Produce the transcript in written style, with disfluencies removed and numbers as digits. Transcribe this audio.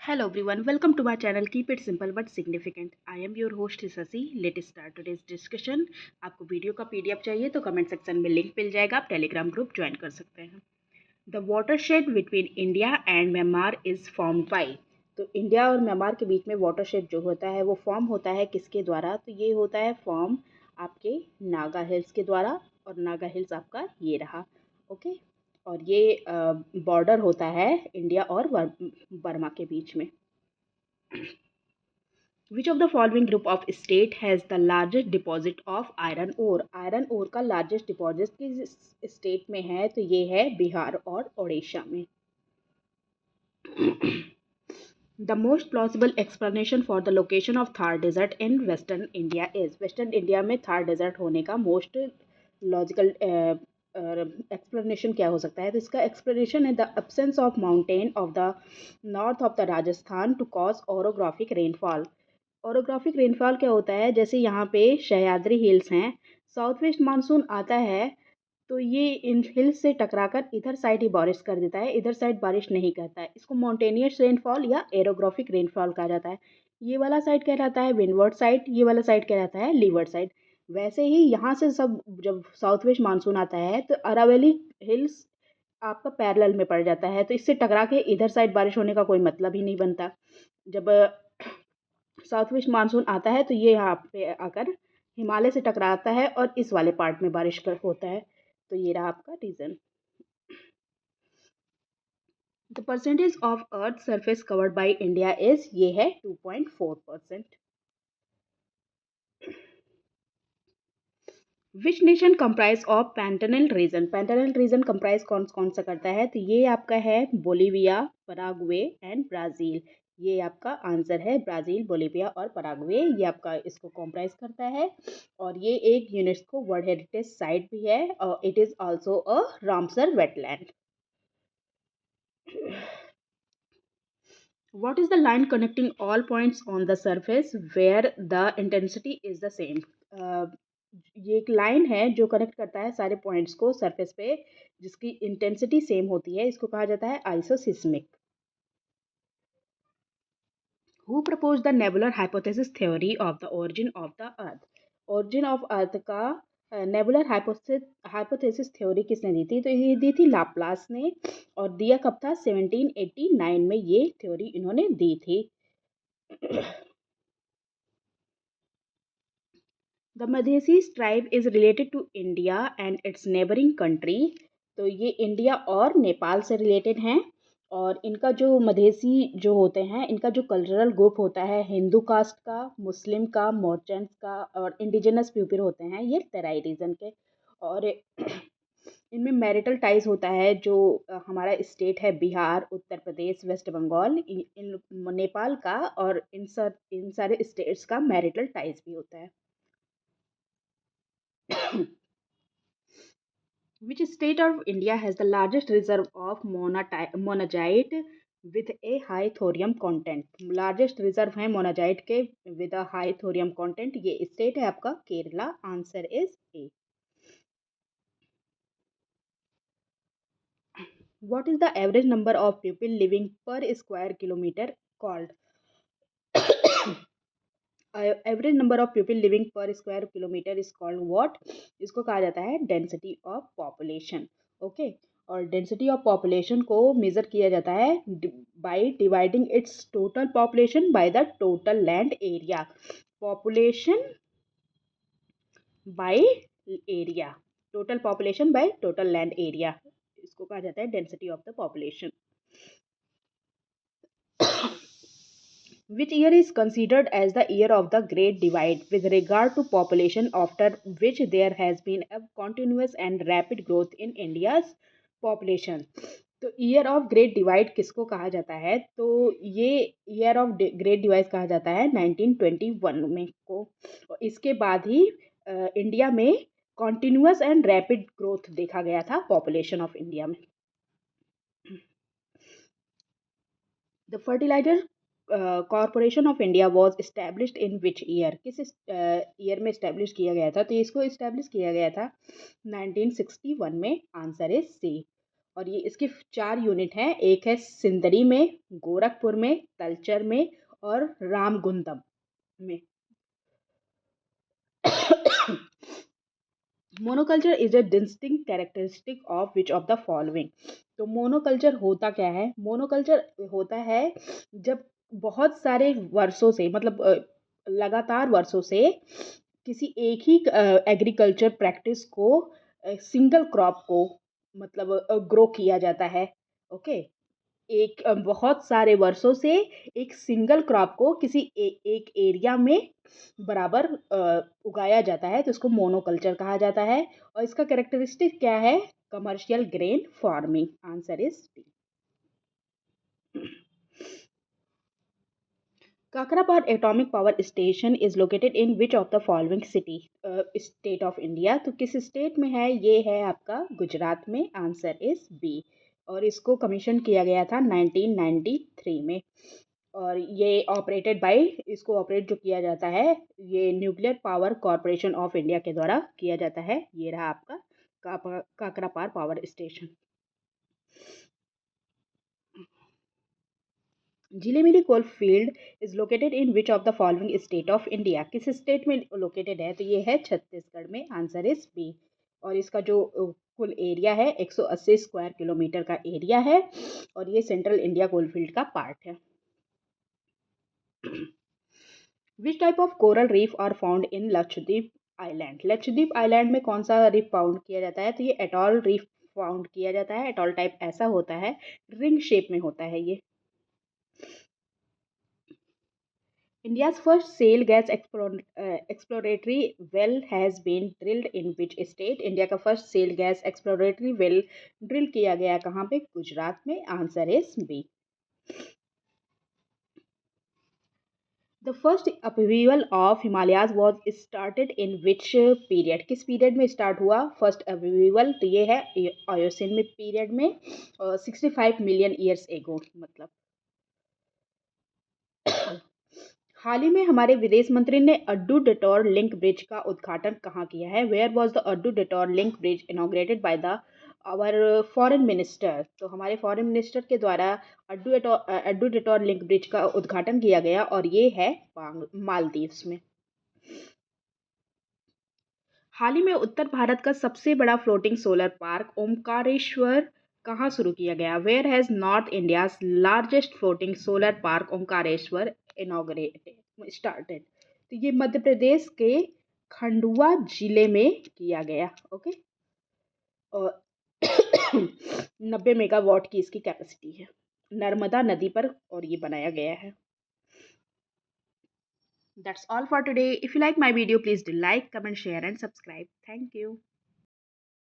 Hello everyone, welcome to my channel. Keep it simple but significant. I am your host Sasi. Let's start today's discussion. आपको video का PDF चाहिए तो comment section में link मिल जाएगा, आप Telegram group join कर सकते हैं. The watershed between India and Myanmar is form by. तो इंडिया और म्यांमार के बीच में वाटरशेड जो होता है वो फॉर्म होता है किसके द्वारा? तो ये होता है फॉर्म आपके नागा हिल्स के द्वारा, और नागा हिल्स आपका ये रहा. ओके. और ये बॉर्डर होता है इंडिया और बर्मा के बीच में. Which of the following group of state has the largest deposit of iron ore? Iron ore का लार्जेस्ट डिपॉजिट किस स्टेट में है? तो ये है बिहार और ओडिशा में. The most plausible explanation for the location of Thar Desert in Western India is. Western India में थार डेजर्ट होने का मोस्ट लॉजिकल एक्सप्लेनेशन क्या हो सकता है? तो इसका एक्सप्लेनेशन है the absence of mountain of the north of the Rajasthan to cause orographic rainfall. Orographic rainfall क्या होता है? जैसे यहाँ पे सह्याद्री हिल्स हैं, साउथ वेस्ट मानसून आता है तो ये इन हिल्स से टकराकर इधर साइड ही बारिश कर देता है, इधर साइड बारिश नहीं करता है. इसको माउंटेनियस रेनफॉल या एरोग्राफिक रेनफॉल कहा जाता है. ये वाला साइड कहलाता है विंडवर्ड साइड, ये वाला साइड कहलाता है लीवर्ड साइड. वैसे ही यहाँ से सब जब साउथ वेस्ट मानसून आता है तो अरावली हिल्स आपका पैरेलल में पड़ जाता है, तो इससे टकरा के इधर साइड बारिश होने का कोई मतलब ही नहीं बनता. जब साउथ वेस्ट मानसून आता है तो ये यहाँ पे आकर हिमालय से टकराता है और इस वाले पार्ट में बारिश कर होता है. तो ये रहा आपका region. The percentage of earth surface covered by India is, ये है 2.4%. Which nation comprise of Pantanal region? Pantanal region comprise कौन कौन सा करता है? तो ये आपका है बोलीविया, पराग्वे एंड ब्राज़ील. ये आपका आंसर है ब्राज़ील, बोलीविया और पराग्वे. ये आपका इसको कंप्राइज करता है. और ये एक यूनेस्को वर्ल्ड हेरिटेज साइट भी है और it is also a Ramsar wetland. What is the line connecting all points on the surface where the intensity is the same? ये एक लाइन है जो कनेक्ट करता है सारे पॉइंट्स को सरफेस पे जिसकी इंटेंसिटी सेम होती है. इसको कहा जाता है आइसोसिस्मिक. Who proposed the nebular hypothesis theory of the origin of the earth? origin of earth का नेबुलर हाइपोथेसिस थ्योरी किसने दी थी? तो ये दी थी लाप्लास ने. और दिया कब था? 1789 में ये थ्योरी इन्होंने दी थी. The Madhesi tribe is related to India and its neighbouring country. तो ये इंडिया और नेपाल से रिलेटेड हैं. और इनका जो मधेसी जो होते हैं, इनका जो कल्चरल ग्रुप होता है हिंदू कास्ट का, मुस्लिम का, मर्चेंट्स का और इंडिजिनस पीपल होते हैं ये तराई रीजन के. और इनमें मैरिटल टाइज होता है. जो हमारा स्टेट है बिहार, उत्तर प्रदेश, वेस्ट बंगाल, इन नेपाल का और इन सारे स्टेट्स का मैरिटल टाइज भी होता है. Which state of India has the largest reserve of monazite with a high thorium content? Largest reserve है मोनाजाइट के with a high thorium content. ये स्टेट है आपका Kerala. Answer is a. What is the average number of people living per square kilometer called? Average number of people living per square kilometre is called what? इसको कहा जाता है density of population. Okay. और density of population को measure किया जाता है by dividing its total population by the total land area. Population by area, total population by total land area, इसको कहा जाता है density of the population. Which year is considered as the year of the Great Divide with regard to population, after which there has been a continuous and rapid growth in India's population? तो year of great divide किसको कहा जाता है? तो ये year of great divide कहा जाता है 1921 में को. और इसके बाद ही इंडिया में कॉन्टिन्यूस एंड रैपिड ग्रोथ देखा गया था पॉपुलेशन ऑफ इंडिया में. The fertilizer corporation of India was established in which year? किस ईयर में इस्टेब्लिश किया गया था? तो इसको इस्टेब्लिश किया गया था 1961 में. Answer is C. और ये इसकी 4 यूनिट हैं। एक है सिंदरी में, गोरखपुर में, तलचर में और रामगुंदम में। Monoculture is a distinct characteristic of which of the following. तो मोनोकल्चर होता क्या है? मोनोकल्चर होता है जब बहुत सारे वर्षों से, मतलब लगातार वर्षों से किसी एक ही एग्रीकल्चर प्रैक्टिस को, सिंगल क्रॉप को, मतलब ग्रो किया जाता है। ओके। एक बहुत सारे वर्षों से एक सिंगल क्रॉप को किसी एक एरिया में बराबर उगाया जाता है, तो इसको मोनोकल्चर कहा जाता है। और इसका कैरेक्टरिस्टिक क्या है? Commercial grain farming. Answer is D. Kakrapar atomic power station is located in which of the following city, state of India. तो किस स्टेट में है? ये है आपका गुजरात में। Answer is B. और इसको कमीशन किया गया था 1993 में। और ये ऑपरेटेड बाय, इसको ऑपरेट जो किया जाता है, ये nuclear power corporation of India के द्वारा किया जाता है। ये रहा आपका Kakrapar power station. Jhilimili coal field is located in which of the following state of India. किस स्टेट में लोकेटेड है? तो ये है छत्तीसगढ़ में। Answer is B. और इसका जो कुल एरिया है 180 स्क्वायर किलोमीटर का एरिया है। और ये सेंट्रल इंडिया कोलफील्ड का पार्ट है। Which type of coral reef are found in Lakshadweep island. Lakshadweep island में कौन सा रीफ फाउंड किया जाता है? तो ये एटॉल रीफ फाउंड किया जाता है। एटॉल टाइप ऐसा होता है, रिंग शेप में होता है ये। India's first shale gas exploratory well has been drilled in which state? India का first shale gas exploratory well drill किया गया कहाँ पे? गुजरात में। Answer is B. The first upheaval of Himalayas was started in which period. किस period में start हुआ first upheaval? तो ये है आयोसिन में पीरियड में, 65 मिलियन ईयर्स एगो मतलब। हाल ही में हमारे विदेश मंत्री ने अड्डू डेटोर लिंक ब्रिज का उद्घाटन कहाँ किया है? Where was the Addu detour link bridge inaugurated by the our foreign minister. तो हमारे फॉरेन मिनिस्टर के द्वारा अड्डू डेटोर लिंक ब्रिज का उद्घाटन किया गया, और ये है मालदीव्स में। हाल ही में उत्तर भारत का सबसे बड़ा फ्लोटिंग सोलर पार्क ओमकारेश्वर कहाँ शुरू किया गया? Where has north India's largest floating solar park Omkareshwar inaugurated started. तो ये मध्य प्रदेश के खंडवा जिले में किया गया। ओके। और 90 मेगावाट की इसकी कैपेसिटी है। नर्मदा नदी पर और ये बनाया गया है। That's all for today. If you like my video, please do like, comment, share and subscribe. Thank you.